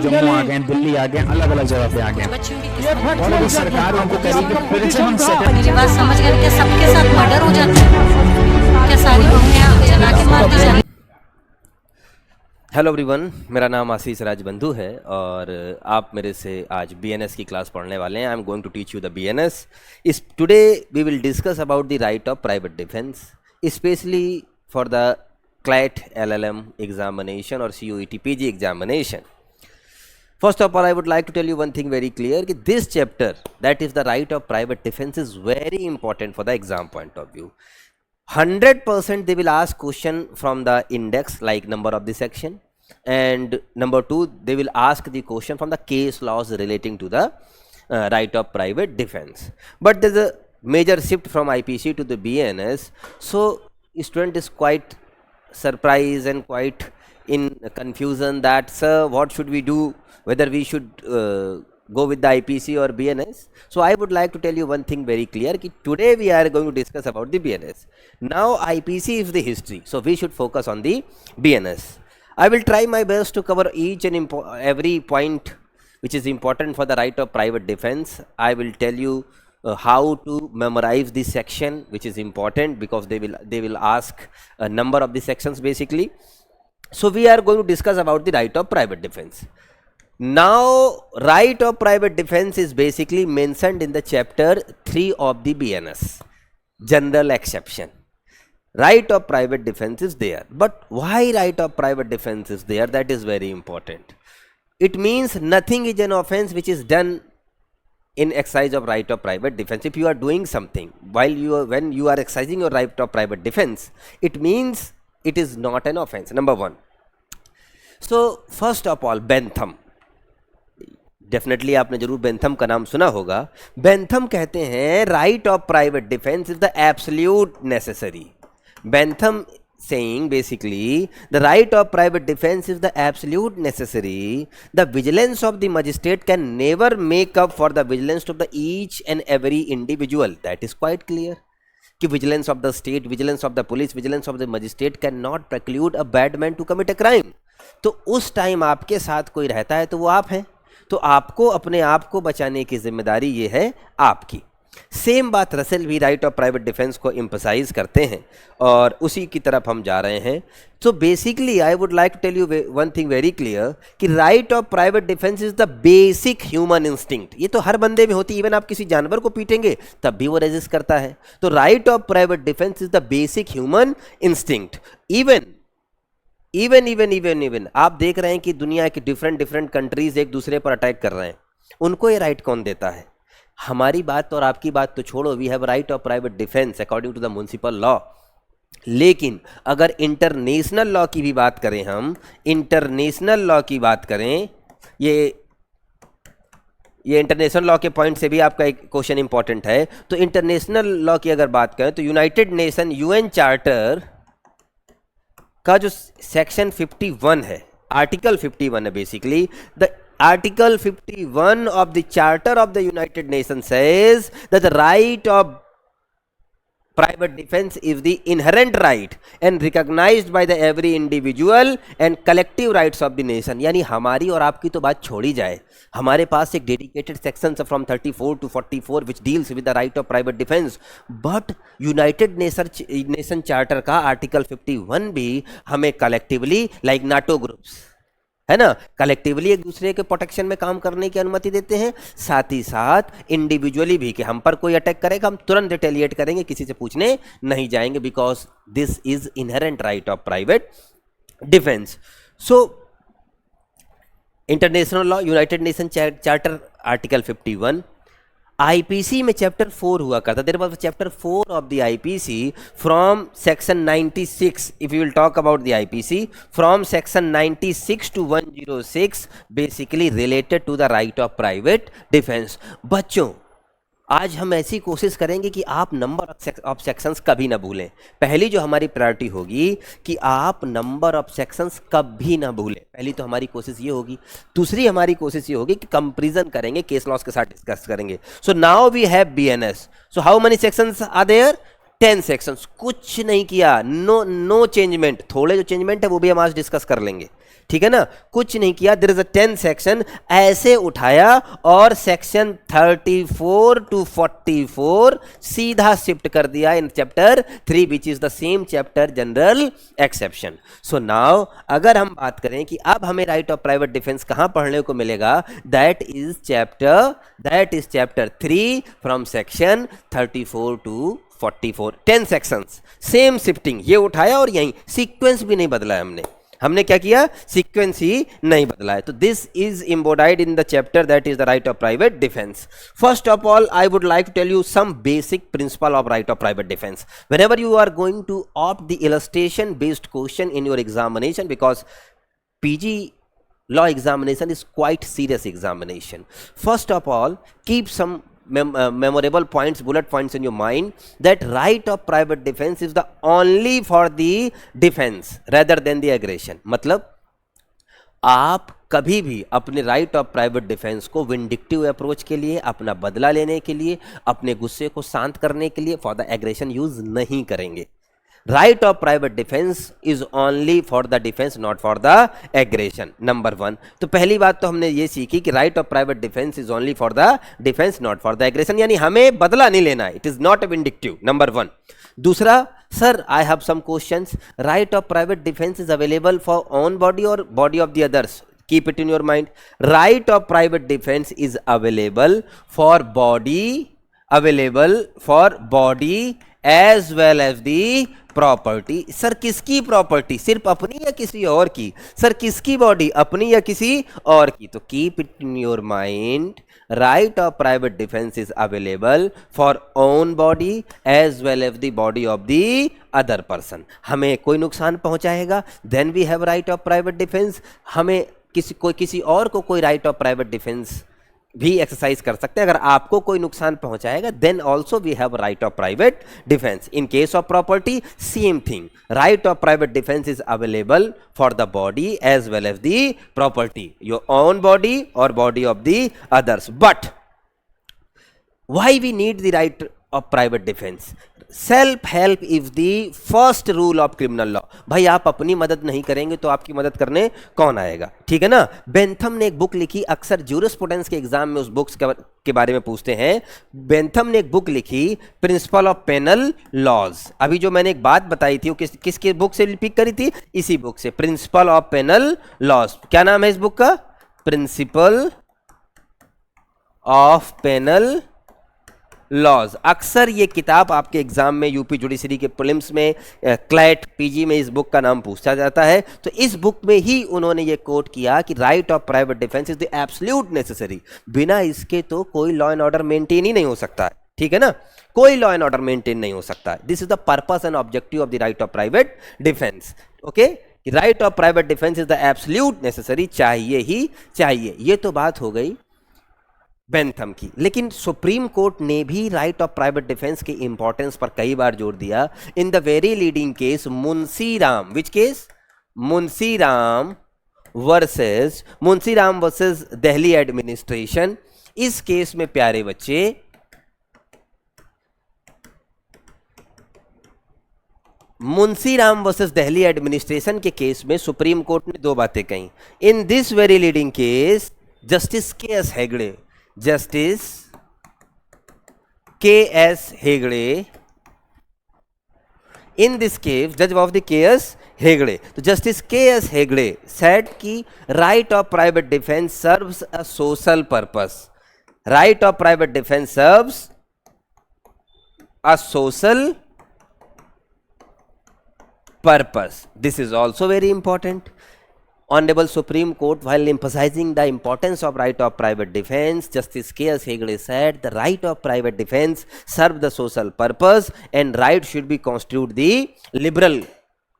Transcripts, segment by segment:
जम्मू आ गए, दिल्ली आ गए, अलग अलग जगह पे आ गए और अभी सरकार उनको करेगी फिर से हम मेरी बात समझ गए? क्या सबके साथ मर्डर हो जाता है? क्या सारी बहुएं जला के मार दी जाती? हेलो एवरीवन, मेरा नाम आशीष राजबंधु है और आप मेरे से आज बीएनएस की क्लास पढ़ने वाले हैं। I am going to teach you the BNS. इस today we will discuss about the right of private defence, especially for the CLAT LLM examination or CUET PG examination. First of all, I would like to tell you one thing very clear, कि this chapter, that is the right of private defense, is very important for the exam point of view. 100% they will ask question from the index, like number of the section, and number 2 they will ask the question from the case laws relating to the right of private defense. But there's a major shift from IPC to the BNS, so student is quite surprised and quite in confusion that, sir, what should we do, whether we should go with the IPC or BNS. So I would like to tell you one thing very clear, कि today we are going to discuss about the BNS. Now IPC is the history, so we should focus on the BNS. I will try my best to cover each and every point which is important for the right of private defense. I will tell you how to memorize this section, which is important because they will ask a number of the sections basically. So we are going to discuss about the right of private defense. Now right of private defense is basically mentioned in the chapter 3 of the BNS, general exception. Right of private defense is there, but why right of private defense is there, that is very important. It means nothing is an offense which is done in exercise of right of private defense. If you are doing something when you are exercising your right of private defense, it means it is not an offense, number one. So first of all, Bentham, definitely आपने जरूर Bentham का नाम सुना होगा। Bentham कहते हैं right of private defence is the absolute necessary. Bentham saying basically the right of private defense is the absolute necessary. The vigilance of the magistrate can never make up for the vigilance of the each and every individual. That is quite clear कि vigilance of the state, vigilance of the police, vigilance of the magistrate cannot preclude a bad man to commit a crime. तो उस time आपके साथ कोई रहता है तो वो आप हैं, तो आपको अपने आप को बचाने की जिम्मेदारी ये है आपकी। सेम बात रसेल भी राइट ऑफ प्राइवेट डिफेंस को एम्फसाइज करते हैं और उसी की तरफ हम जा रहे हैं। तो basically I would like to tell you one thing very clear कि right of private defence is the basic human instinct. ये तो हर बंदे में होती है, इवन आप किसी जानवर को पीटेंगे तब भी वो रेजिस्ट करता है। तो right of private defence is the basic human instinct. Even आप देख रहे हैं कि दुनिया की डिफरेंट कंट्रीज एक दूसरे पर अटैक कर रहे हैं, उनको ये राइट कौन देता है? हमारी बात और आपकी बात तो छोड़ो, we have right of private defence according to the municipal law. लेकिन अगर इंटरनेशनल लॉ की भी बात करें, हम इंटरनेशनल लॉ की बात करें, ये इंटरनेशनल लॉ के पॉइंट से भी आपका एक क्वेश्चन इंपॉर्टेंट है। तो इंटरनेशनल लॉ की अगर बात करें तो यूनाइटेड नेशन यूएन चार्टर का जो सेक्शन 51 है, आर्टिकल 51 है basically, the Article 51 of the Charter of the United Nations says that the right of private defense is the inherent right and recognized by the every individual and collective rights of the nation. यानी हमारी और आपकी तो बात छोड़ी जाए, हमारे पास एक dedicated section from 34 to 44 which deals with the right of private defense, but United Nation charter का आर्टिकल 51 भी हमें कलेक्टिवली, लाइक नाटो ग्रुप्स है ना, कलेक्टिवली एक दूसरे के प्रोटेक्शन में काम करने की अनुमति देते हैं, साथ ही साथ इंडिविजुअली भी कि हम पर कोई अटैक करेगा हम तुरंत रिटेलिएट करेंगे, किसी से पूछने नहीं जाएंगे, because this is inherent right of private defence. So international law, United Nation charter, article 51। IPC में चैप्टर 4 हुआ करता, there was chapter 4 of the IPC from section 96। If you will talk about the IPC from section 96 to 106 basically related to the right of private defence. बच्चों आज हम ऐसी कोशिश करेंगे कि आप नंबर ऑफ सेक्शंस कभी ना भूलें। पहली जो हमारी प्रायोरिटी होगी कि आप नंबर ऑफ सेक्शंस कभी ना भूलें, पहली तो हमारी कोशिश ये होगी। दूसरी हमारी कोशिश ये होगी कि कंपैरिजन करेंगे, केस लॉस के साथ डिस्कस करेंगे। So now we have BNS, so how many sections are there? 10 sections. कुछ नहीं किया, नो चेंजमेंट, थोड़े जो चेंजमेंट है वो भी हम आज डिस्कस कर लेंगे। ठीक है ना, कुछ नहीं किया, देयर इज अ 10 सेक्शन, ऐसे उठाया और सेक्शन 34 to 44 सीधा शिफ्ट कर दिया in chapter 3 which is the same chapter general exception. So now अगर हम बात करें कि अब हमें राइट ऑफ प्राइवेट डिफेंस कहां पढ़ने को मिलेगा, that is chapter 3 from section 34 to 44, 10 sections, same shifting, ये उठाया और यहीं सीक्वेंस भी नहीं बदला है हमने क्या किया, सीक्वेंस ही नहीं बदला है. तो this is embodied in the chapter that is the right of private defence. First of all I would like to tell you some basic principle of right of private defence whenever you are going to opt the illustration based question in your examination, because PG law examination is quite serious examination. First of all, keep some memorable points, bullet points in your mind, that right of private defense is the only for the defense rather than the aggression. मतलब आप कभी भी अपने right of private defence को vindictive approach के लिए, अपना बदला लेने के लिए, अपने गुस्से को शांत करने के लिए फॉर द एग्रेशन यूज नहीं करेंगे. Right of private defence is only for the defence, not for the aggression. Number 1, तो पहली बात तो हमने ये सीखी कि right of private defence is only for the defence, not for the aggression, यानी हमें बदला नहीं लेना है, it is not vindictive. Number 1. दूसरा, sir I have some questions, right of private defence is available for own body और body of the others. Keep it in your mind. Right of private defense is available for body as well as the property. Sir किसकी property, सिर्फ अपनी या किसी और की? Sir किसकी body, अपनी या किसी और की? तो keep it in your mind, right of private defence is available for own body as well as the body of the other person. हमें कोई नुकसान पहुंचाएगा, then we have right of private defence. हमें किसी और को कोई राइट ऑफ प्राइवेट डिफेंस भी एक्सरसाइज कर सकते हैं. अगर आपको कोई नुकसान पहुंचाएगा, then also we have right of private defence. In case of property same thing, right of private defence is available for the body as well as the property, your own body और body of the others. But why we need the right of private defence? Self help is the first rule of criminal law. भाई आप अपनी मदद नहीं करेंगे तो आपकी मदद करने कौन आएगा, ठीक है ना. बेंथम ने एक बुक लिखी, अक्सर जूरिस्प्रूडेंस के एग्जाम में उस बुक्स के बारे में पूछते हैं. बेंथम ने एक बुक लिखी, प्रिंसिपल ऑफ पेनल लॉज. अभी जो मैंने एक बात बताई थी वो किसकी बुक से पिक करी थी? इसी बुक से, प्रिंसिपल ऑफ पेनल लॉज. क्या नाम है इस बुक का? Principle of penal laws. अक्सर ये किताब आपके एग्जाम में, यूपी जुडिशरी के प्रीलिम्स में, क्लैट पीजी में इस बुक का नाम पूछा जाता है. तो इस बुक में ही उन्होंने ये कोट किया कि right of private defence is the absolute necessary. बिना इसके तो कोई लॉ एंड ऑर्डर मेंटेन ही नहीं हो सकता है, ठीक है ना. कोई लॉ एंड ऑर्डर मेंटेन नहीं हो सकता. This is the purpose and objective of the right of private defence. Okay, right of private defence is the absolute necessary, चाहिए ही चाहिए. ये तो बात हो गई बेंथम की. लेकिन सुप्रीम कोर्ट ने भी राइट ऑफ प्राइवेट डिफेंस की इंपॉर्टेंस पर कई बार जोर दिया. इन the very leading case Munshi Ram, which case? Munshi Ram versus Delhi administration. इस केस में प्यारे बच्चे मुंशी राम वर्सेस दिल्ली एडमिनिस्ट्रेशन के केस में सुप्रीम कोर्ट ने दो बातें कही. In this very leading case justice KS. Hegde, in this case judge of the K.S. Hegde. तो जस्टिस के.एस. हेगड़े said कि right of private defense serves a social purpose. Right of private defense serves a social purpose. This is also very important. Honorable Supreme Court, while emphasizing the importance of right of private defense, Justice K.S. Hegde said the right of private defense serve the social purpose and right should be constitute the liberal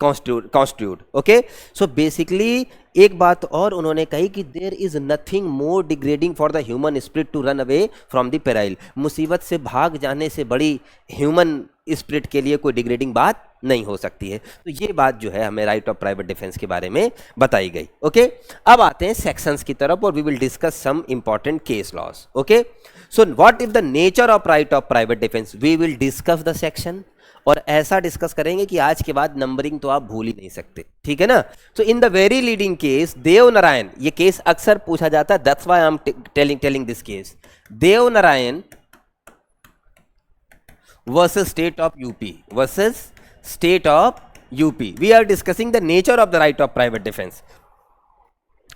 constitute. Okay, so basically एक बात और उन्होंने कही कि there is nothing more degrading for the human spirit to run away from the peril. मुसीबत से भाग जाने से बड़ी ह्यूमन स्पिरिट के लिए कोई डिग्रेडिंग बात नहीं हो सकती है. तो ये बात जो है हमें राइट ऑफ प्राइवेट डिफेंस के बारे में बताई गई. ओके, अब आते हैं सेक्शंस की तरफ और we will discuss some important case laws. Okay, so what is the nature of right of private defence? We will discuss the section और ऐसा डिस्कस करेंगे कि आज के बाद नंबरिंग तो आप भूल ही नहीं सकते, ठीक है ना। So in the very leading case Dev Narayan, ये केस अक्सर पूछा जाता है, that's why I am telling this case. Dev Narayan versus state of UP, versus state of UP, we are discussing the nature of the right of private defence.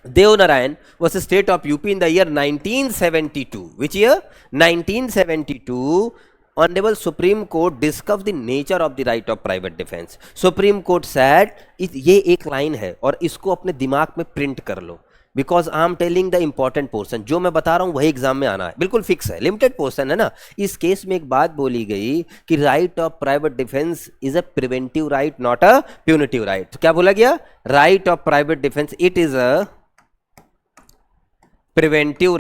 Dev Narayan was a state of UP in the year 1972. Which year? 1972. Honorable Supreme Court discussed the nature of the right of private defense. Supreme Court said, ये एक line है और इसको अपने दिमाग में print कर लो, because I am telling the important portion. जो मैं बता रहा हूं वही एग्जाम में आना है, बिल्कुल फिक्स है, लिमिटेड पोर्सन है ना। इस केस में एक बात बोली गई कि right of private defence is a preventive right, not a punitive right. तो क्या बोला गया? Right of private defence, it is a preventive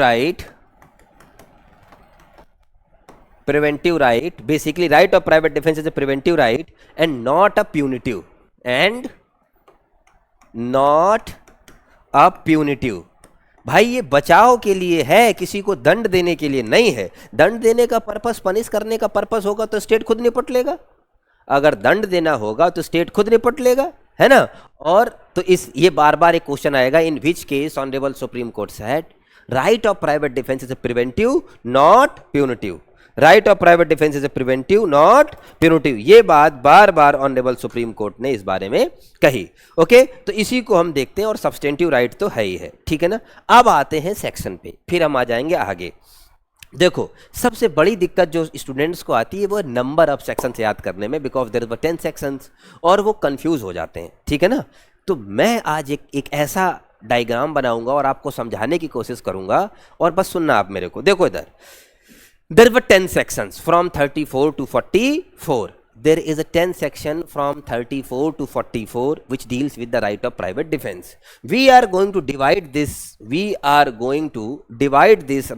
right, basically right of private defense is a preventive right and not a punitive, and not a punitive। भाई ये बचाव के लिए है, किसी को दंड देने के लिए नहीं है। दंड देने का पर्पस, पनिश करने का पर्पस होगा तो स्टेट खुद निपट लेगा, अगर दंड देना होगा तो स्टेट खुद निपट लेगा, है ना। और तो इस ये बार बार एक क्वेश्चन आएगा, in which case honourable supreme court said right of private defense is a preventive not punitive, right of private defense is a preventive not punitive। ये बात बार बार ऑनरेबल सुप्रीम कोर्ट ने इस बारे में कही। ओके, तो इसी को हम देखते हैं, और सब्सटेंटिव राइट तो है ही है, ठीक है ना। अब आते हैं सेक्शन पे, फिर हम आ जाएंगे आगे। देखो सबसे बड़ी दिक्कत जो स्टूडेंट्स को आती है वो नंबर ऑफ सेक्शंस याद करने में, बिकॉज देयर वर 10 सेक्शंस और वो कंफ्यूज हो जाते हैं, ठीक है ना। तो मैं आज एक ऐसा डायग्राम बनाऊंगा और आपको समझाने की कोशिश करूंगा, और बस सुनना आप मेरे को। देखो इधर, there were 10 sections from 34 to 44। there is a 10 section from 34 to 44 which deals with the right of private defense. We are going to divide this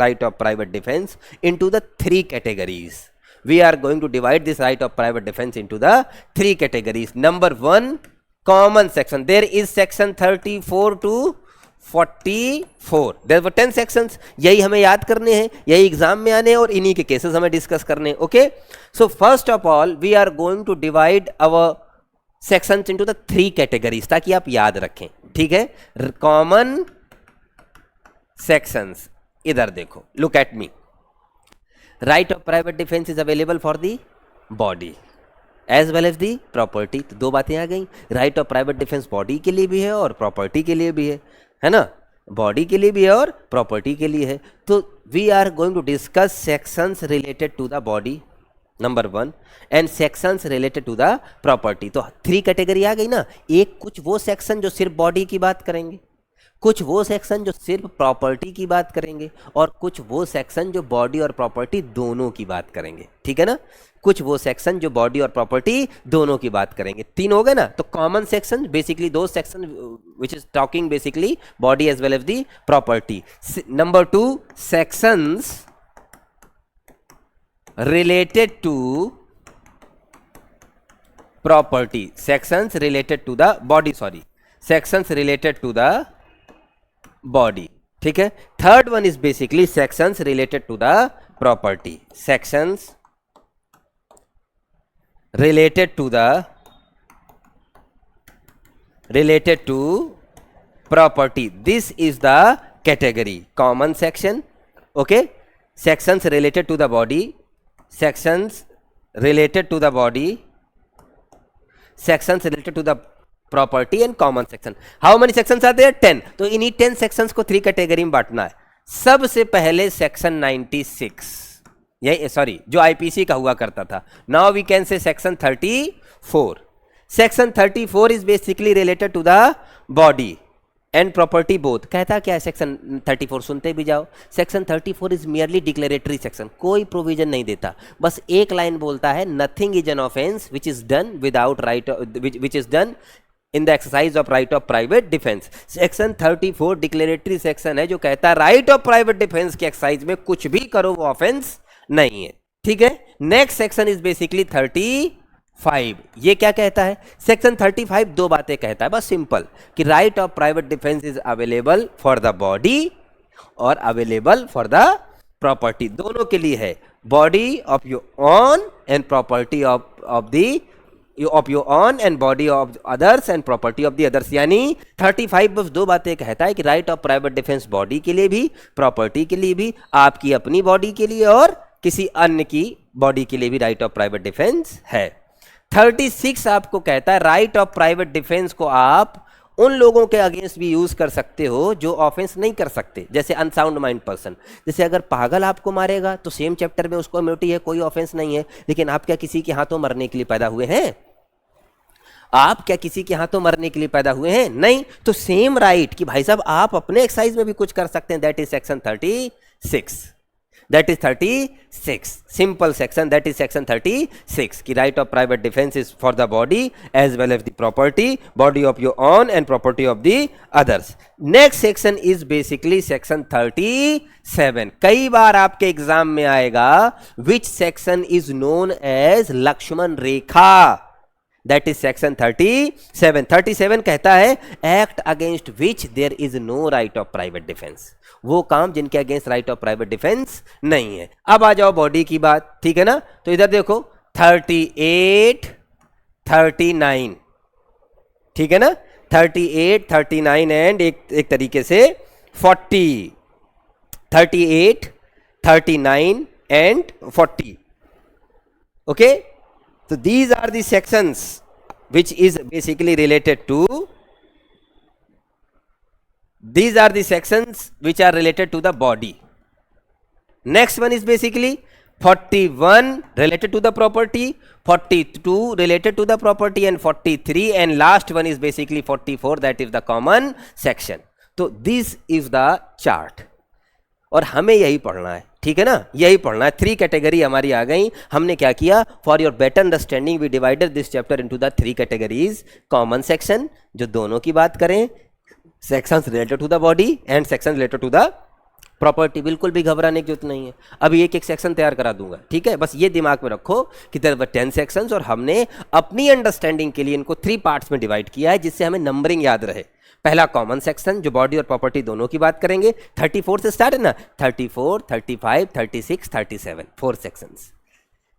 right of private defense into the three categories. We are going to divide this right of private defense into the three categories. Number one, common section. There is section 34 to 44. There were 10 sections. यही हमें याद करने हैं, यही exam में आने हैं, और इन्हीं के केसेस हमें डिस्कस करने हैं। Okay, so first of all we are going to divide our sections into the three categories, ताकि आप याद रखें, ठीक है। कॉमन सेक्शंस, इधर देखो, look at me. Right of private defence is available for the body as well as the property. तो दो बातें आ गई, right of private defence body के लिए भी है और प्रॉपर्टी के लिए भी है ना। बॉडी के लिए भी है और प्रॉपर्टी के लिए है। तो we are going to discuss sections related to the body, number one, and sections related to the property. तो थ्री कैटेगरी आ गई ना। एक, कुछ वो सेक्शन जो सिर्फ बॉडी की बात करेंगे, कुछ वो सेक्शन जो सिर्फ प्रॉपर्टी की बात करेंगे, और कुछ वो सेक्शन जो बॉडी और प्रॉपर्टी दोनों की बात करेंगे, ठीक है ना। कुछ वो सेक्शन जो बॉडी और प्रॉपर्टी दोनों की बात करेंगे। तीन हो गए ना। तो कॉमन सेक्शन, बेसिकली दो section which is talking basically body as well as the property. Number two, sections related to property, sections related to the body, sorry, sections related to the body, ठीक है। Third one is basically sections related to the property, sections related to property. This is the category common section. Okay, sections related to the body, sections related to the body, sections related to the property and common section. How many sections are there? 10. तो इन्हीं 10 sections को 3 category में बांटना है। सबसे पहले section 96, यही sorry जो आईपीसी का हुआ करता था। Now we can say section 34। Section 34 is basically related to the body and property both. कहता क्या है सेक्शन 34? सुनते भी जाओ। Section 34 is merely declaratory section, कोई प्रोविजन नहीं देता, बस एक लाइन बोलता है, nothing is an offence which is done without right, which is done in the exercise of right of private defence. Section 34 declaratory section है जो कहता है राइट ऑफ प्राइवेट डिफेंस के एक्सरसाइज में कुछ भी करो वो ऑफेंस नहीं है, ठीक है। Next section is basically 35। ये क्या कहता है? सेक्शन 35 दो बातें कहता है, बस सिंपल, कि right of private defence is available for the body और अवेलेबल फॉर द प्रॉपर्टी, दोनों के लिए है। Body of your own and property of of the of your on and body of others and property of the others. यानी 35 बस दो बातें कहता है कि right of private defence body के लिए भी, प्रॉपर्टी के लिए भी, आपकी अपनी बॉडी के लिए और किसी अन्य की बॉडी के लिए भी राइट ऑफ प्राइवेट डिफेंस है। 36 आपको कहता है राइट ऑफ प्राइवेट डिफेंस को आप उन लोगों के अगेंस्ट भी यूज कर सकते हो जो ऑफेंस नहीं कर सकते, जैसे अनसाउंड माइंड पर्सन। जैसे अगर पागल आपको मारेगा तो सेम चैप्टर में उसको इम्यूनिटी है, कोई ऑफेंस नहीं है, लेकिन आप क्या किसी के हाथों मरने के लिए पैदा हुए हैं? आप क्या किसी के हाथों मरने के लिए पैदा हुए हैं? नहीं। तो सेम राइट कि भाई साहब आप अपने एक्सरसाइज में भी कुछ कर सकते हैं, that is section 36, that is 36 simple section, that is section 36 कि right of private defence is for the body as well as the property, body of your own and property of the others. Next section is basically section 37। कई बार आपके exam में आएगा which section is known as Lakshman Rekha, that is section 37। 37 कहता है act against which there is no right of private defence, वो काम जिनके against right of private defence नहीं है। अब आ जाओ बॉडी की बात, ठीक है ना? तो इधर देखो 38, 39, ठीक है ना? 38, 39 एंड एक तरीके से 40, 38, 39 and 40, okay? So these are the sections which is basically related to, these are the sections which are related to the body. Next one is basically 41 related to the property, 42 related to the property and 43 and last one is basically 44, that is the common section. So this is the chart और हमें यही पढ़ना है, ठीक है ना? यही पढ़ना है। 3 कैटेगरी हमारी आ गई। हमने क्या किया? For your better understanding we divided this chapter into the 3 categories. Common section जो दोनों की बात करें, sections related to the body and section related to the property. बिल्कुल भी घबराने की जरूरत नहीं है, अभी एक सेक्शन तैयार करा दूंगा, ठीक है? बस ये दिमाग में रखो कि देयर वर 10 सेक्शंस और हमने अपनी अंडरस्टैंडिंग के लिए इनको 3 पार्ट्स में डिवाइड किया है जिससे हमें नंबरिंग याद रहे। पहला कॉमन सेक्शन जो बॉडी और प्रॉपर्टी दोनों की बात करेंगे, 34 से स्टार्ट है ना, 34, 35, 36, 37, 4 सेक्शंस।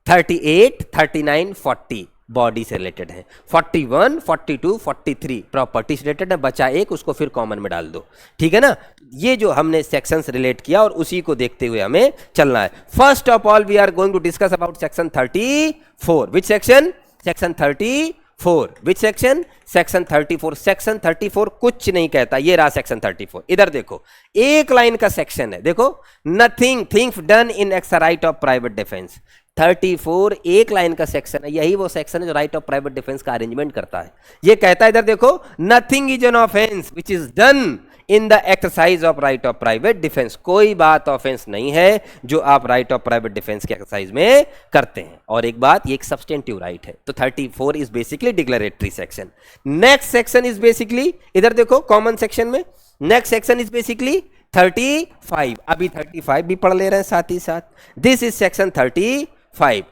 38, 39, 40 बॉडी से रिलेटेड है, 41, 42, 43 प्रॉपर्टी से रिलेटेड है, बचा एक, उसको फिर कॉमन में डाल दो, ठीक है ना? ये जो हमने सेक्शंस रिलेट किया और उसी को देखते हुए हमें चलना है। First of all we are going to discuss about section 34। Which section? Section 34। Which section? Section 34। Section 34 कुछ नहीं कहता, ये रहा सेक्शन 34। इधर देखो, एक लाइन का सेक्शन है, देखो, nothing things done in x right of private defence. 34 एक लाइन का सेक्शन है, यही वो सेक्शन है जो राइट ऑफ प्राइवेट डिफेंस का अरेंजमेंट करता है। ये कहता है इधर देखो, nothing is an offence which is done in the exercise of right of private defence. कोई बात ऑफेंस नहीं है जो आप राइट ऑफ प्राइवेट डिफेंस के एक्सरसाइज में करते हैं। और एक बात, ये एक सब्सटेंटिव राइट है, तो 34 is basically declaratory section. Next section is basically, इधर देखो कॉमन सेक्शन में, नेक्स्ट सेक्शन इज बेसिकली 35। अभी 35 भी पढ़ ले रहे हैं साथ ही साथ। This is section 35,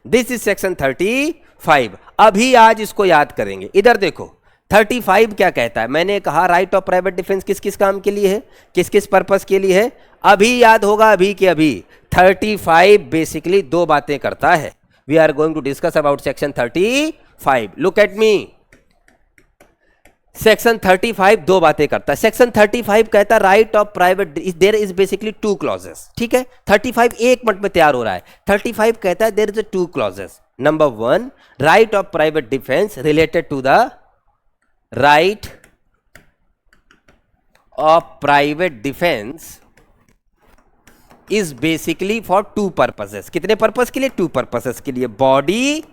this is section 35। अभी आज इसको याद करेंगे। इधर देखो 35 क्या कहता है? मैंने कहा राइट ऑफ प्राइवेट डिफेंस किस किस काम के लिए है, किस किस पर्पस के लिए है, अभी याद होगा, अभी के अभी। 35 बेसिकली 2 बातें करता है। We are going to discuss about section 35। Look at me, section 35 2 बातें करता है। सेक्शन 35 कहता है right of private, there is basically 2 clauses, ठीक है? 35 एक मिनट में तैयार हो रहा है। 35 कहता है there is 2 clauses. Number 1, right of private defence related to the right of private defence is basically for 2 purposes. कितने पर्पस के लिए? 2 पर्पसेस के लिए, बॉडी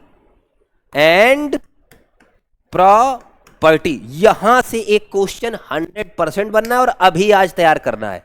एंड प्रॉपर्टी। यहां से एक क्वेश्चन 100% बनना है और अभी आज तैयार करना है।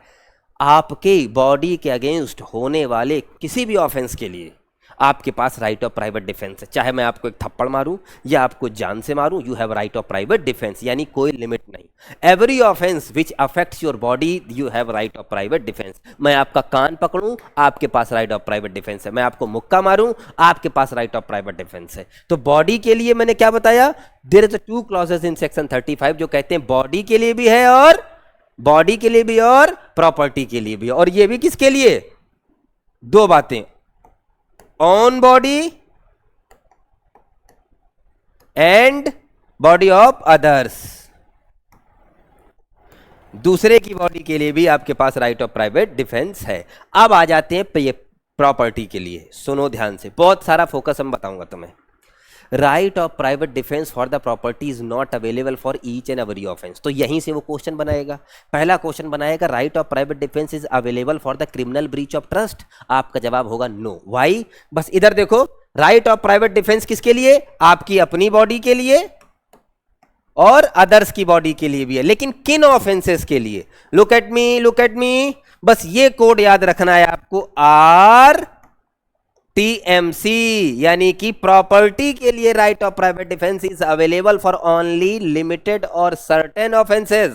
आपके बॉडी के अगेंस्ट होने वाले किसी भी ऑफेंस के लिए आपके पास राइट ऑफ प्राइवेट डिफेंस है। चाहे मैं आपको एक थप्पड़ मारूं या आपको जान से मारूं, you have right of private defence, यानी कोई लिमिट नहीं। Every offence which affects your body you have right of private defence. मैं आपका कान पकड़ूं, आपके पास राइट ऑफ प्राइवेट डिफेंस है। मैं आपको मुक्का मारूं, आपके पास राइट ऑफ प्राइवेट डिफेंस है। तो बॉडी के लिए मैंने क्या बताया? There is 2 clauses in section 35 जो कहते हैं बॉडी के लिए भी है और बॉडी के लिए भी और प्रॉपर्टी के लिए भी। और ये भी किसके लिए? 2 बातें, own body and body of others. दूसरे की बॉडी के लिए भी आपके पास राइट ऑफ प्राइवेट डिफेंस है. अब आ जाते हैं प्रॉपर्टी के लिए. सुनो ध्यान से, बहुत सारा फोकस हम बताऊंगा तुम्हें. Right of private defence for the property is not available for each and every offence. तो यहीं से वो क्वेश्चन बनाएगा. पहला क्वेश्चन बनाएगा right of private defence is available for the criminal breach of trust. आपका जवाब होगा नो. वाई? बस इधर देखो, राइट ऑफ प्राइवेट डिफेंस किसके लिए? आपकी अपनी बॉडी के लिए और अदर्स की बॉडी के लिए भी है. लेकिन किन ऑफेंसेस के लिए? Look at me, look at मी. बस ये कोड याद रखना है आपको, RTMC, यानी कि प्रॉपर्टी के लिए right of private defence is available for only limited और certain offences.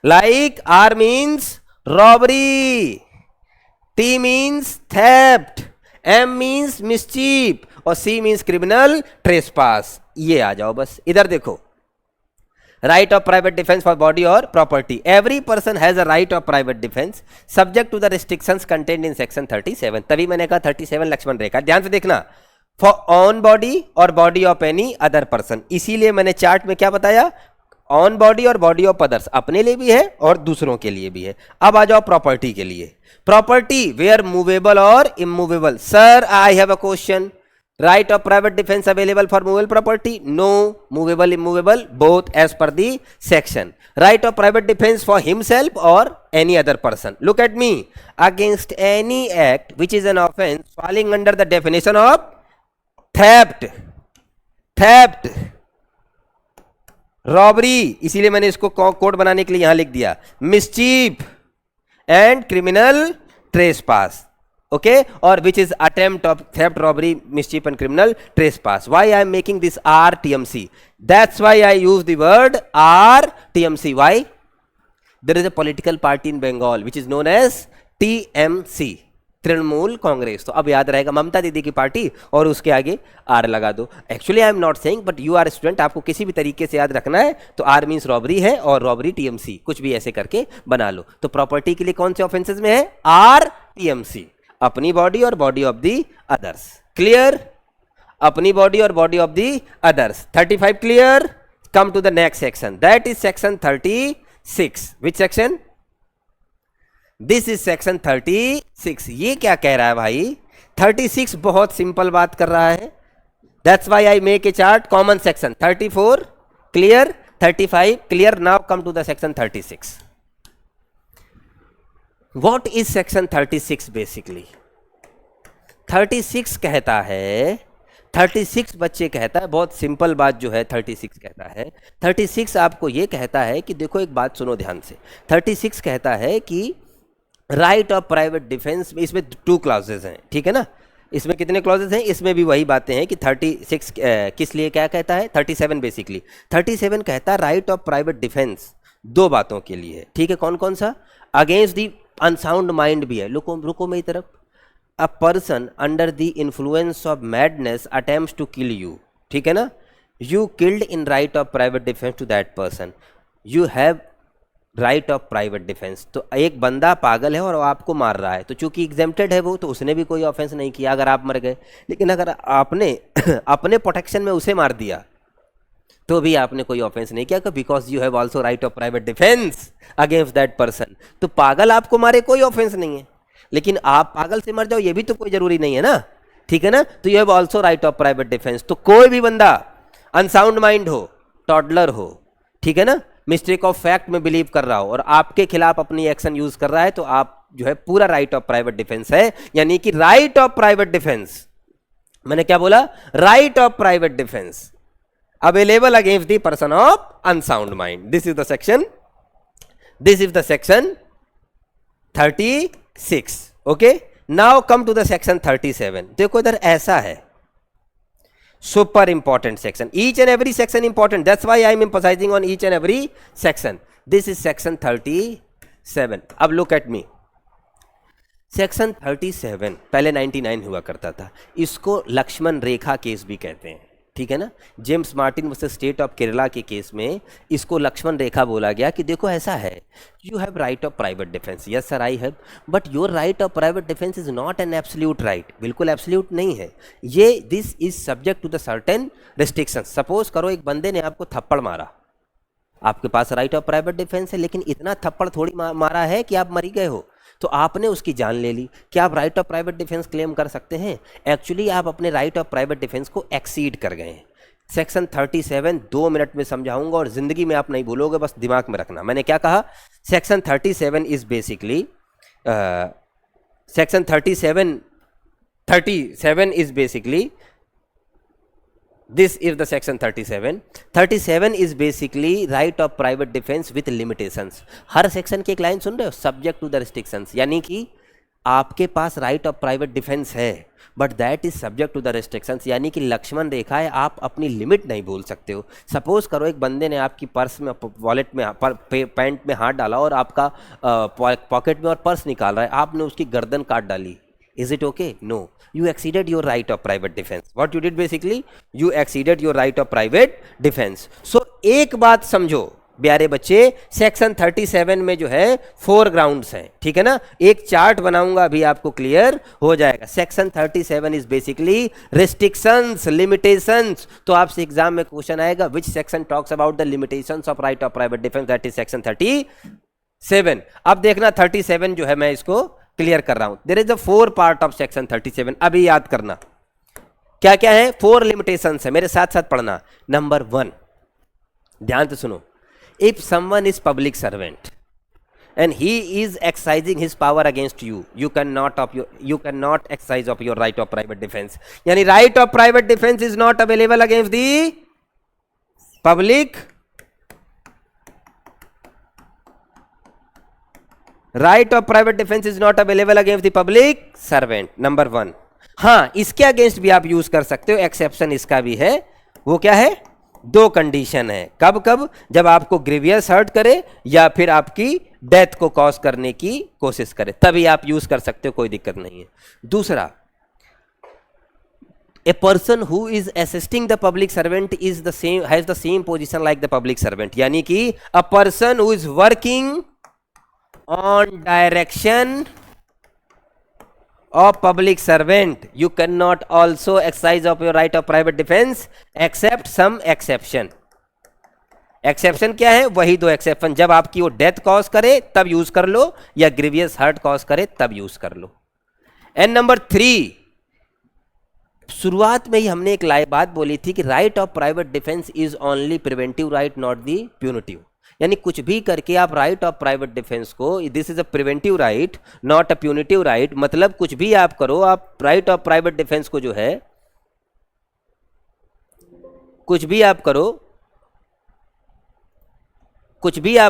Like R means robbery, T means theft, M means mischief और C मीन्स क्रिमिनल ट्रेसपास. ये आ जाओ बस इधर देखो. Right of private defence for body और property. Every person has a right of private defence subject to the restrictions contained in section 37. तभी मैंने कहा 37 लक्ष्मण रेखा. ध्यान से देखना, फॉर ऑन बॉडी और body of any other person. इसीलिए मैंने चार्ट में क्या बताया, ऑन बॉडी और बॉडी ऑफ अदर्स, अपने लिए भी है और दूसरों के लिए भी है. अब आ जाओ प्रॉपर्टी के लिए. प्रॉपर्टी वेयर मूवेबल और immovable. Sir I have a question. Right of private defense available for movable property? No. Movable, immovable, both as per the section. Right of private defense for himself or any other person. Look at me. Against any act which is an offense falling under the definition of theft, robbery, इसीलिए मैंने इसको code बनाने के लिए यहां लिख दिया, mischief and criminal trespass. Okay, or which is attempt of theft, robbery, mischief and criminal trespass. Why I am making this RTMC? That's why I use the word RTMC. Why? There is a political party in Bengal which is known as TMC, Trinamool Congress. तो अब याद रहेगा ममता दीदी की party और उसके आगे R लगा दो. Actually I am not saying, but you are student, आपको किसी भी तरीके से याद रखना है तो R मीन्स रॉबरी है और रॉबरी TMC, कुछ भी ऐसे करके बना लो. तो प्रॉपर्टी के लिए कौन से ऑफेंसेस में है? RTMC, अपनी बॉडी और body of the others. Clear? अपनी बॉडी और body of the others. 35 clear? Come to the next section, that is section 36. Which section? This is section 36. ये क्या कह रहा है भाई? 36 बहुत सिंपल बात कर रहा है. That's why I make a chart. Common section 34 clear, 35 clear. Now come to the section 36. What is section 36 basically? 36 कहता है, 36 बच्चे कहता है, बहुत सिंपल बात जो है 36 कहता है. 36 आपको ये कहता है कि देखो एक बात सुनो ध्यान से. 36 कहता है कि राइट ऑफ प्राइवेट डिफेंस में, इसमें 2 क्लॉजेज हैं, ठीक है ना. इसमें कितने क्लॉजेज हैं? इसमें भी वही बातें हैं कि 36 किस लिए क्या कहता है. 37 बेसिकली 37 कहता है राइट ऑफ प्राइवेट डिफेंस 2 बातों के लिए है, ठीक है. कौन कौन सा? अगेंस्ट दी अनसाउंड माइंड भी है. रुको मेरी तरफ. A person under the influence of madness attempts to kill you, ठीक है ना. You killed in right of private defence to that person. You have right of private defence. तो एक बंदा पागल है और आपको मार रहा है, तो चूंकि एग्जेम्प्टेड है वो, तो उसने भी कोई ऑफेंस नहीं किया अगर आप मर गए. लेकिन अगर आपने अपने प्रोटेक्शन में उसे मार दिया तो भी आपने कोई ऑफेंस नहीं किया, because you have also right of private defence against that person. तो पागल आपको मारे कोई ऑफेंस नहीं है, लेकिन आप पागल से मर जाओ ये भी तो कोई जरूरी नहीं है ना, ठीक है ना. तो you have also right of private defence. तो कोई भी बंदा अनसाउंड माइंड हो, टॉडलर हो, ठीक है ना, मिस्टेक ऑफ फैक्ट में बिलीव कर रहा हो और आपके खिलाफ अपनी एक्शन यूज कर रहा है, तो आप जो है पूरा राइट ऑफ प्राइवेट डिफेंस है. यानी कि राइट ऑफ प्राइवेट डिफेंस, मैंने क्या बोला? Right of private defence available against the person of unsound mind. This is the section. This is the section 36. Okay. Now come to the section 37. देखो इधर ऐसा है, super important section. Each and every section important. That's why I am emphasizing on each and every section. This is section 37. अब look at me. Section 37 पहले 99 हुआ करता था. इसको लक्ष्मण रेखा केस भी कहते हैं. ठीक है ना। James Martin versus state of Kerala के केस में इसको लक्ष्मण रेखा बोला गया कि देखो ऐसा है, you have right of private defence, yes sir I have, but your right of private defence is not an absolute right, बिल्कुल एब्सोल्यूट नहीं है ये, this is subject to the certain restrictions. Suppose करो एक बंदे ने आपको थप्पड़ मारा, आपके पास राइट ऑफ प्राइवेट डिफेंस है, लेकिन इतना थप्पड़ थोड़ी मारा है कि आप मरी गए हो, तो आपने उसकी जान ले ली, क्या आप right of private defence claim कर सकते हैं? एक्चुअली आप अपने राइट ऑफ प्राइवेट डिफेंस को एक्सीड कर गए हैं। सेक्शन 37 2 मिनट में समझाऊंगा और जिंदगी में आप नहीं भूलोगे, बस दिमाग में रखना। मैंने क्या कहा? Section 37 is basically section 37 is basically this is the section 37 is basically right of private defense with limitations। Her section की एक लाइन सुन रहे हो, सब्जेक्ट टू द रिस्ट्रिक्शंस, यानी कि आपके पास राइट ऑफ प्राइवेट डिफेंस है but that is subject to the restrictions, यानी कि लक्ष्मण रेखा है, आप अपनी लिमिट नहीं भूल सकते हो। सपोज करो एक बंदे ने आपकी पर्स में, वॉलेट में, पैंट में हाथ डाला और आपका पॉकेट में और पर्स निकाल रहा है, आपने उसकी गर्दन काट डाली, is it okay? No, you exceeded your right of private defense। what you did basically, you exceeded your right of private defense। so एक बात समझो प्यारे बच्चे, सेक्शन 37 में जो है 4 ग्राउंड्स हैं, ठीक है ना। एक चार्ट बनाऊंगा अभी, आपको क्लियर हो जाएगा। Section 37 is basically restrictions, limitations. तो आपसे एग्जाम में क्वेश्चन आएगा, which section talks about the limitations of right of private defence, that is section 37। अब देखना 37 जो है, मैं इसको क्लियर कर रहा हूं। There is a 4 part of section 37, अभी याद करना क्या क्या है। 4 लिमिटेशंस है, मेरे साथ साथ पढ़ना। नंबर 1, ध्यान से सुनो, if someone is public servant and he is exercising his power against you, you cannot exercise of your right of private defense। यानी right of private defense is not available against the public, right of private defense is not available against the public servant, number 1। हाँ, इसके against भी आप use कर सकते हो, exception इसका भी है। वो क्या है? 2 कंडीशन है। कब कब? जब आपको ग्रीवियस हर्ट करे या फिर आपकी डेथ को कॉज करने की कोशिश करे, तभी आप यूज कर सकते हो, कोई दिक्कत नहीं है। दूसरा, a person who is assisting the public servant is the same, has the same position like the public servant। यानी कि a person who is working on direction of public servant, you cannot also exercise of your right of private defense except some exception। Exception क्या है? वही 2 exception, जब आपकी वो death cause करे तब यूज कर लो, या ग्रीवियस हर्ट कॉज करे तब यूज कर लो। एंड नंबर 3, शुरुआत में ही हमने एक बात बोली थी कि right of private defence is only preventive right, not the punitive. यानी कुछ भी करके आप राइट ऑफ प्राइवेट डिफेंस को, this is a preventive right not a punitive right, मतलब कुछ भी आप करो, आप राइट ऑफ प्राइवेट डिफेंस को जो है, कुछ भी आप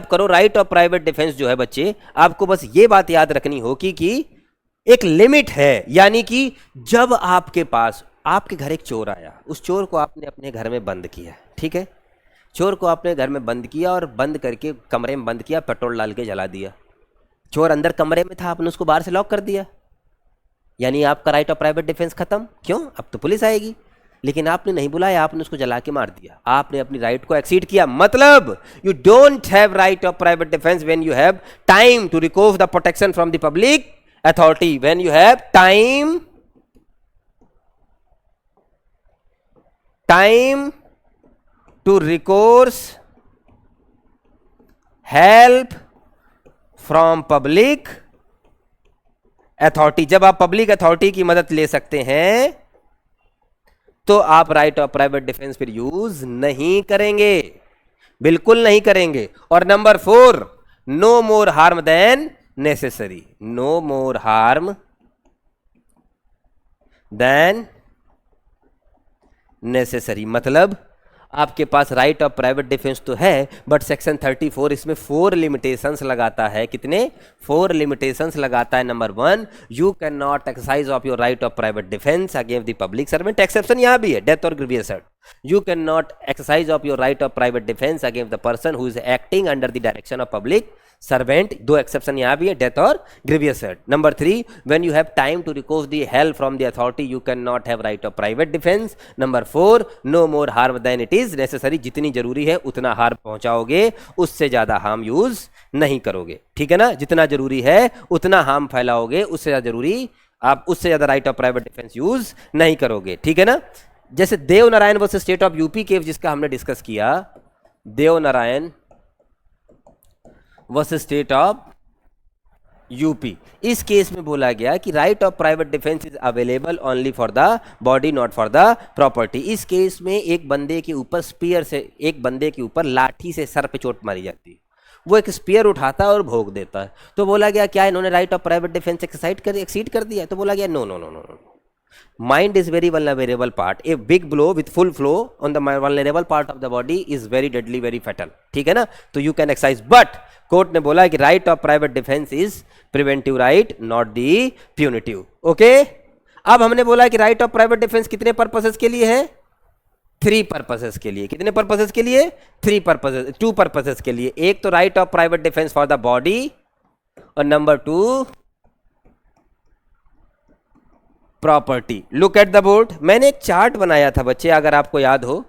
करो राइट ऑफ प्राइवेट डिफेंस जो है बच्चे, आपको बस ये बात याद रखनी होगी कि एक लिमिट है। यानी कि जब आपके पास, आपके घर एक चोर आया, उस चोर को आपने अपने घर में बंद किया, ठीक है, चोर को आपने घर में बंद किया और बंद करके कमरे में बंद किया, पेट्रोल डाल के जला दिया। चोर अंदर कमरे में था, आपने उसको बाहर से लॉक कर दिया, यानी आपका राइट ऑफ प्राइवेट डिफेंस खत्म। क्यों? अब तो पुलिस आएगी, लेकिन आपने नहीं बुलाया, आपने उसको जला के मार दिया, आपने अपनी राइट को एक्सीड किया। मतलब you don't have right of private defence when you have time to recourse the protection from the public authority, when you have time to recourse help from public authority। जब आप public authority की मदद ले सकते हैं तो आप right of private defence फिर यूज नहीं करेंगे, बिल्कुल नहीं करेंगे। और number 4, no more harm than necessary, no more harm than necessary, मतलब आपके पास राइट ऑफ प्राइवेट डिफेंस तो है, बट सेक्शन 34 इसमें 4 लिमिटेशंस लगाता है। कितने? 4 लिमिटेशंस लगाता है। Number 1, you can not exercise of your right of private defence against the public servant, exception यहां भी है, डेथ और grievous hurt. You cannot exercise of your right of private defense against the person who is acting under the direction of public servant. दो exception यहाँ भी है, death और grievous hurt. Number 3, when you have time to request the help from the authority, you cannot have right of private defense. Number 4, no more harm than it is necessary. जितनी जरूरी है उतना harm पहुंचाओगे, उससे ज्यादा harm use नहीं करोगे, ठीक है ना? जितना जरूरी है उतना हार्म फैलाओगे, उससे ज्यादा जरूरी आप उससे ज्यादा right of private defence use नहीं करोगे, ठीक है ना? जैसे Dev Narayan versus state of UP case जिसका हमने डिस्कस किया, Dev Narayan versus state of UP, इस केस में बोला गया कि right of private defence is available only for the body not for the property. इस केस में एक बंदे के ऊपर स्पीयर से, एक बंदे के ऊपर लाठी से सर पे चोट मारी जाती है, वो एक स्पीयर उठाता है और भोग देता है. तो बोला गया क्या इन्होंने right of private defence exceed कर दिया? तो बोला गया no no no no no, mind is very vulnerable part. A big blow with full flow on the vulnerable part of the body is very deadly, very fatal, ठीक है ना? तो you can exercise, but court ने बोला कि right of private defence is preventive right not the punitive. Okay, अब हमने बोला कि राइट ऑफ प्राइवेट डिफेंस कितने पर्पसेस के लिए है? 3 पर्पसेस के लिए. कितने पर्पसेस के लिए? 3 पर्पसेस, 2 पर्पसेस के लिए. एक तो right of private defence for the body, और number 2 property. Look at the board. मैंने एक चार्ट बनाया था बच्चे, अगर आपको याद हो.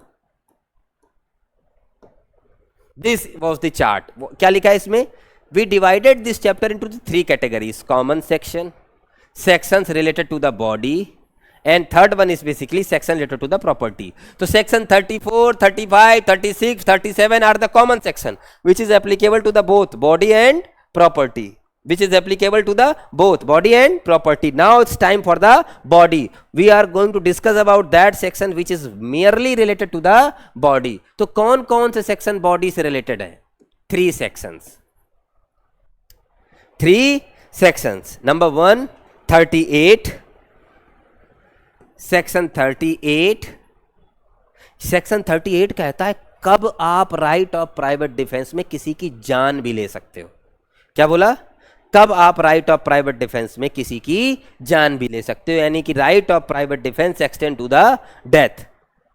This was the chart. क्या लिखा है इसमें? We divided this chapter into 3 categories: common section, sections related to the body, and third one is basically section related to the property. So section 34, 35, 36, 37 are the common section which is applicable to the both body and property, which is applicable to the both body and property. Now it's time for the body. We are going to discuss about that section which is merely related to the body. तो कौन कौन से section body से related है? 3 sections. 3 sections. Number 1, 38. Section 38. Section 38 कहता है कब आप राइट ऑफ प्राइवेट डिफेंस में किसी की जान भी ले सकते हो. क्या बोला? कब आप राइट ऑफ प्राइवेट डिफेंस में किसी की जान भी ले सकते हो, यानी कि right of private defence extend to the death.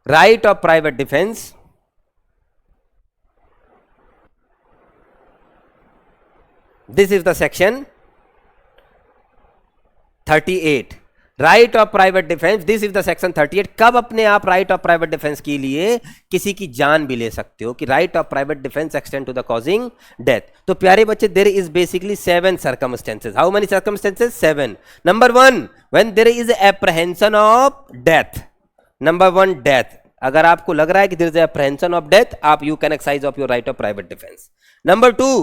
Right of private defence this is the section 38. Right of private defence, this is the section 38. कब अपने आप राइट ऑफ प्राइवेट डिफेंस के लिए किसी की जान भी ले सकते हो, कि right of private defence extend to the causing death. तो प्यारे बच्चे, there is basically 7 circumstances. How many circumstances? 7. Number 1, when there is apprehension of death. Number 1, death. अगर आपको लग रहा है कि there is apprehension of death, आप you can exercise of your right of private defence. Number 2,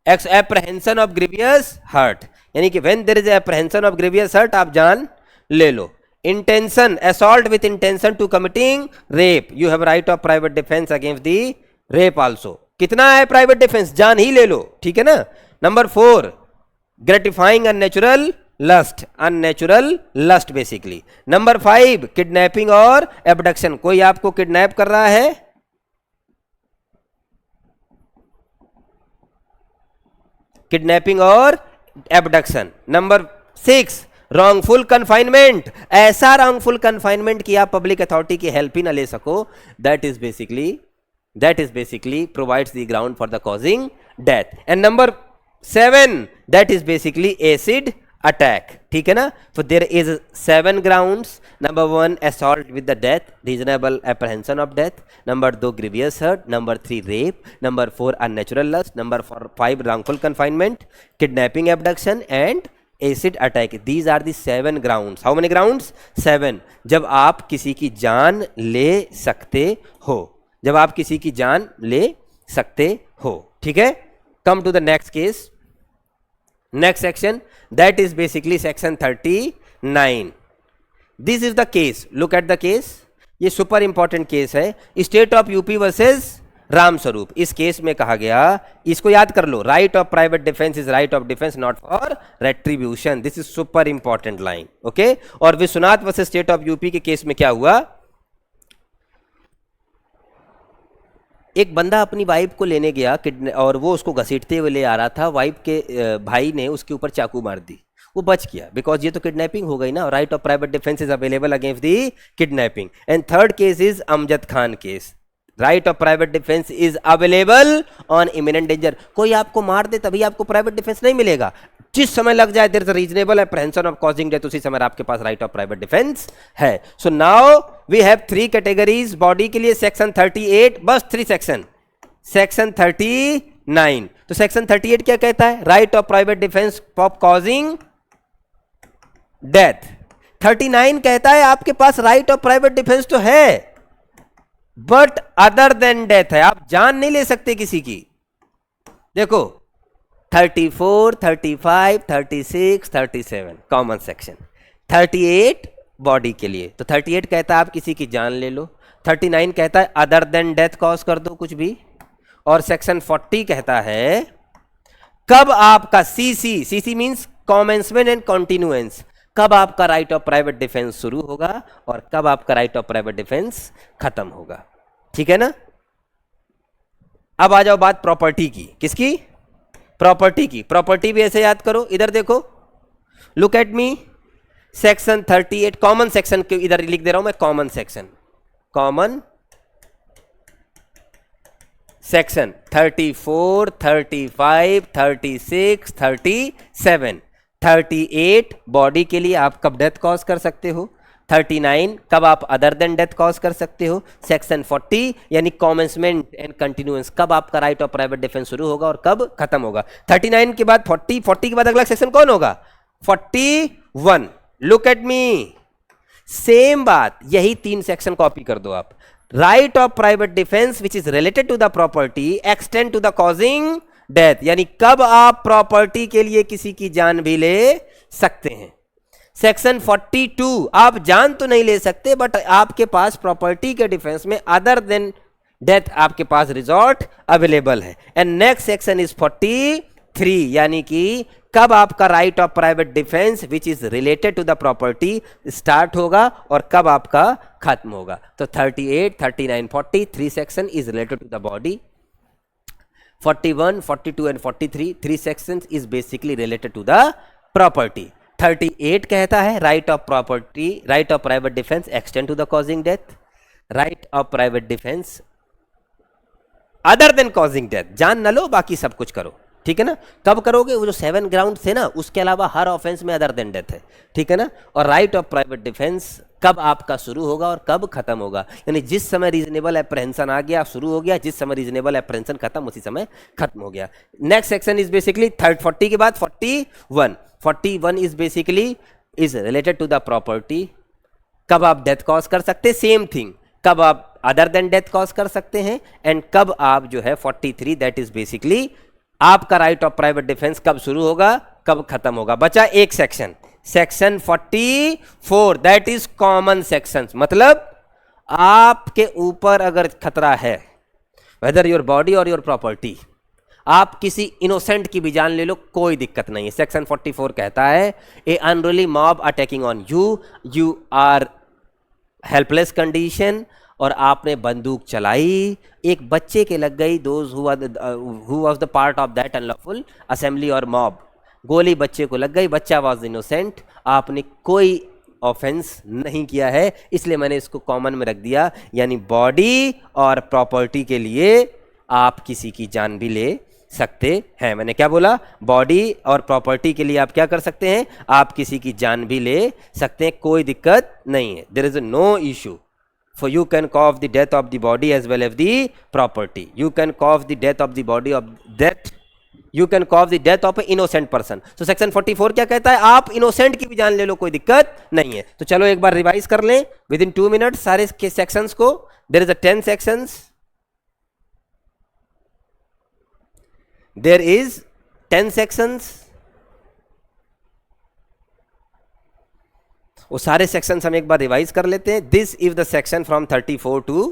apprehension of grievous hurt, यानी कि when there is apprehension of grievous hurt, आप जान ले लो. Intention, assault with intention to committing rape, you have right of private defence against the rape also. कितना है private defence? जान ही ले लो, ठीक है ना? Number 4, gratifying unnatural lust, unnatural lust basically. Number 5, kidnapping और एबडक्शन, कोई आपको किडनैप कर रहा है, किडनैपिंग और एबडक्शन. नंबर 6, रॉन्गफुल कन्फाइनमेंट, ऐसा रॉन्गफुल कन्फाइनमेंट कि आप पब्लिक अथॉरिटी की हेल्प ही ना ले सको. That is basically provides the ground for the causing death. And number 7, that is basically acid attack, ठीक है ना? तो there is 7 grounds. Number 1, assault with the death, reasonable apprehension of death. Number 2, grievous hurt. Number 3, rape. Number 4, unnatural lust. Number 5, wrongful confinement, kidnapping, abduction and acid attack. These are the 7 grounds. How many grounds? 7. जब आप किसी की जान ले सकते हो, जब आप किसी की जान ले सकते हो, ठीक है? Come to the next case, next section, that is basically section 39. This is the case. Look at the case. ये सुपर इंपॉर्टेंट केस है, state of UP versus Ramswaroop. इस केस में कहा गया, इसको याद कर लो, right of private defence is right of defence not for retribution. This is super important line, okay? और Vishwanath versus state of UP के केस में क्या हुआ? एक बंदा अपनी वाइफ को लेने गया और वो उसको घसीटते हुए ले आ रहा था. वाइफ के भाई ने उसके ऊपर चाकू मार दी. वो बच गया, बिकॉज ये तो किडनैपिंग हो गई ना. Right of private defence is available against the kidnapping. And third case is Amjad Khan case. Right of private defence is available on imminent danger. कोई आपको मार दे तभी आपको प्राइवेट डिफेंस नहीं मिलेगा. जिस समय लग जाए there is a reasonable apprehension of causing death, उसी समय आपके पास राइट ऑफ प्राइवेट डिफेंस है. So now we have 3 categories body के लिए. सेक्शन 38, बस 3 सेक्शन. सेक्शन 39. तो सेक्शन 38 क्या कहता है? Right of private defence of causing death. 39 कहता है आपके पास राइट ऑफ प्राइवेट डिफेंस तो है, बट अदर देन डेथ है. आप जान नहीं ले सकते किसी की. देखो 34, 35, 36, 37 कॉमन सेक्शन. 38 बॉडी के लिए. तो 38 कहता है आप किसी की जान ले लो. 39 कहता है अदर देन डेथ कॉज कर दो कुछ भी. और सेक्शन 40 कहता है कब आपका सीसी मींस कॉमेंसमेंट एंड कॉन्टिन्यूएंस, कब आपका राइट ऑफ प्राइवेट डिफेंस शुरू होगा और कब आपका राइट ऑफ प्राइवेट डिफेंस खत्म होगा. ठीक है ना. अब आ जाओ बात प्रॉपर्टी की. किसकी? प्रॉपर्टी की. प्रॉपर्टी भी ऐसे याद करो. इधर देखो, look at me. Section 38 common section के इधर लिख दे रहा हूं मैं. Common section, common section 34, 35, 36, 37. 38 body के लिए आप कब डेथ कॉज कर सकते हो. 39 कब आप अदर देन डेथ कॉज कर सकते हो. सेक्शन 40 यानी कॉमेंसमेंट एंड कंटिन्यूएंस, कब आपका राइट ऑफ प्राइवेट डिफेंस शुरू होगा और कब खत्म होगा. 39 के बाद 40, 40 के बाद अगला सेक्शन कौन होगा? 41. Look at me. सेम बात, यही 3 सेक्शन कॉपी कर दो आप. Right of private defence which is related to the property extend to the causing death, यानी कब आप प्रॉपर्टी के लिए किसी की जान भी ले सकते हैं. सेक्शन 42 आप जान तो नहीं ले सकते, बट आपके पास प्रॉपर्टी के डिफेंस में अदर देन डेथ आपके पास रिजॉर्ट अवेलेबल है. एंड नेक्स्ट सेक्शन इज 43, यानी कि कब आपका right of private defence which is related to the property start होगा और कब आपका खत्म होगा. तो 38, 39, 40 3 section is related to the body. 41, 42 and 43 3 sections is basically related to the property. 38 कहता है right of property, right of private defense extend to the causing death, right of private defense other than causing death. जान न लो, बाकी सब कुछ करो. ठीक है ना. कब करोगे? वो जो 7 ग्राउंड थे ना, उसके अलावा हर ऑफेंस में अदर देन डेथ है. ठीक है ना. और राइट ऑफ प्राइवेट डिफेंस कब आपका शुरू होगा और कब खत्म होगा, यानी जिस समय रीजनेबल एप्रहेंशन आ गया शुरू हो गया, जिस समय रीजनेबल एप्रहेंशन खत्म उसी समय खत्म हो गया. नेक्स्ट सेक्शन इज बेसिकली 40 के बाद 41. 41 is basically is related to the property. कब आप डेथ कॉज कर सकते, सेम थिंग, कब आप अदर देन डेथ कॉज कर सकते हैं, एंड कब आप जो है 43 दैट इज बेसिकली आपका राइट ऑफ प्राइवेट डिफेंस कब शुरू होगा कब खत्म होगा. बचा एक section, section 44 that is common section. मतलब आपके ऊपर अगर खतरा है, वेदर योर बॉडी और योर प्रॉपर्टी, आप किसी इनोसेंट की भी जान ले लो, कोई दिक्कत नहीं है. सेक्शन 44 कहता है a unruly mob attacking on you, you are helpless condition, और आपने बंदूक चलाई, एक बच्चे के लग गई, those who was the part of that unlawful assembly और मॉब, गोली बच्चे को लग गई, बच्चा वाज इनोसेंट, आपने कोई ऑफेंस नहीं किया है, इसलिए मैंने इसको कॉमन में रख दिया. यानी बॉडी और प्रॉपर्टी के लिए आप किसी की जान भी ले सकते हैं. मैंने क्या बोला? बॉडी और प्रॉपर्टी के लिए आप क्या कर सकते हैं? आप किसी की जान भी ले सकते हैं, कोई दिक्कत नहीं है. There is no issue. For you can cause the death of the body as well as the property. You can cause the death of the body of death. You can cause the death of an innocent person. So section 44 क्या कहता है? आप innocent की भी जान ले लो, कोई दिक्कत नहीं है. तो चलो एक बार रिवाइज कर लें within 2 minutes सारे के sections को. There is a 10 sections. There is 10 sections. वो सारे सेक्शंस हम एक बार रिवाइज कर लेते हैं. This is the section from 34 to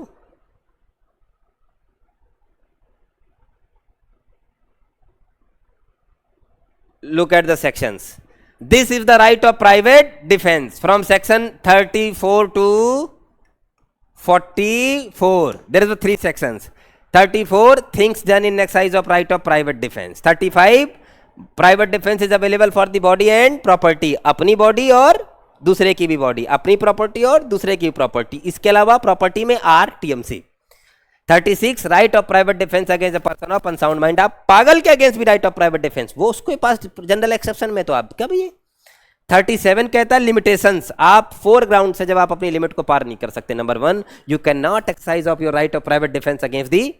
look at the sections. This is the right of private defense from section 34 to 44. There is the 3 sections. 34 things done in exercise of right of private defense. 35 private defence is available for the body and property, अपनी body और दूसरे की भी body, अपनी property और दूसरे की property. इसके अलावा प्रॉपर्टी में RTMC। 36 right of private defence against a person of unsound mind. आप पागल के अगेंस्ट भी राइट ऑफ प्राइवेट डिफेंस, वो उसके पास जनरल एक्सेप्शन में, तो आप क्या भी है। 37 कहता है लिमिटेशंस, आप 4 ग्राउंड से जब आप अपनी लिमिट को पार नहीं कर सकते। Number 1, you can not exercise of your right of private defence against the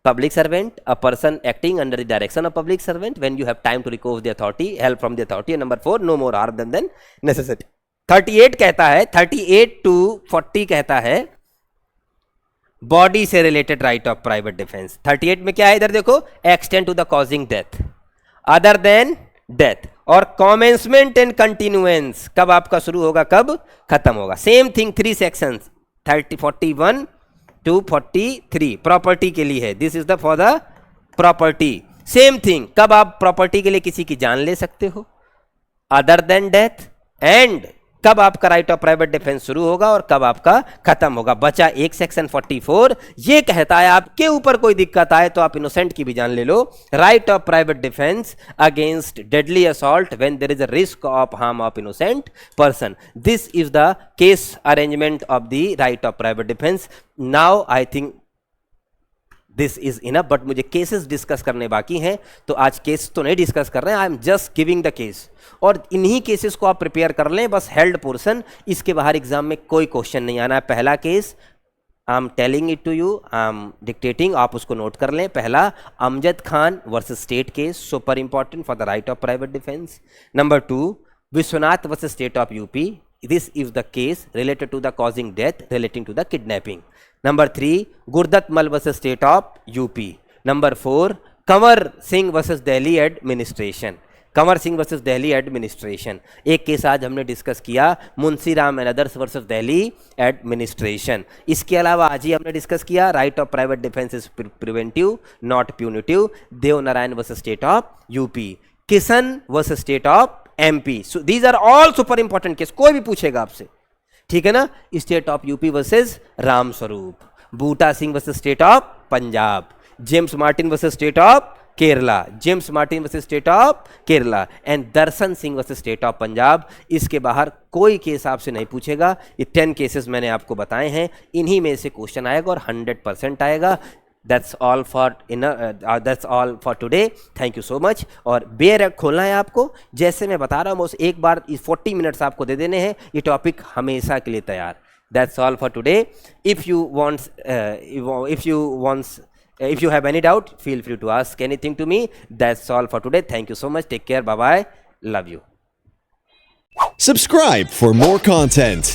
public servant, a person acting under the direction of public servant when you have time to recover the authority, help from the authority. And number 4, no more harm than necessary. 38 कहता है, 38 to 40 कहता है body से related right of private defence. 38 में क्या है, इधर देखो, extend to the causing death other than death, और कॉमेंसमेंट एंड कंटिन्यूएंस, कब आपका शुरू होगा कब खत्म होगा। Same thing 3 sections 41 to 43 property के लिए है। This is the for the property. Same thing, कब आप प्रॉपर्टी के लिए किसी की जान ले सकते हो अदर देन डेथ, एंड कब आपका राइट ऑफ प्राइवेट डिफेंस शुरू होगा और कब आपका खत्म होगा। बचा एक सेक्शन 44, ये कहता है आपके ऊपर कोई दिक्कत आए तो आप इनोसेंट की भी जान ले लो। Right of private defence against deadly assault when there is a risk of harm of innocent person. This is the case arrangement of the right of private defence. Now I think this is enough, but मुझे cases discuss करने बाकी हैं, तो आज case तो नहीं discuss कर रहे हैं, I am just giving the case, और इन्हीं केसेस को आप प्रिपेयर कर लें, बस हेल्ड पोर्शन, इसके बाहर एग्जाम में कोई क्वेश्चन नहीं आना है। पहला case I am telling it to you, I am dictating, आप उसको नोट कर लें। पहला, Amjad Khan versus state case, super important for the right of private defence. Number 2, Vishwanath versus state of UP, this is the case related to the causing death relating to the kidnapping. Number 3, Gurdatt Mal versus state of UP. Number 4, Kanwar Singh versus Delhi administration, Kanwar Singh versus Delhi administration. एक case आज हमने discuss किया, Munshi Ram and others versus Delhi administration. इसके अलावा आज ही हमने discuss किया right of private defence is preventive not punitive, Dev Narayan versus state of UP, Kishan versus state of MP. So these are all super important case, कोई भी पूछेगा आपसे, ठीक है ना। State of UP versus Ram Swaroop, Buta Singh versus state of Punjab, James Martin versus state of Kerala, James Martin versus state of Kerala, and Darshan Singh versus state of Punjab. इसके बाहर कोई केस आपसे नहीं पूछेगा। ये 10 केसेस मैंने आपको बताए हैं, इन्हीं में से क्वेश्चन आएगा और 100% आएगा। That's all for today. Thank you so much. और बेयर खोलना है आपको, जैसे मैं बता रहा हूँ बस एक बार 40 मिनट्स आपको दे देने हैं, ये टॉपिक हमेशा के लिए तैयार। That's all for today. If you have any doubt, feel free to ask anything to me. That's all for today. Thank you so much. Take care. Bye bye. Love you. Subscribe for more content.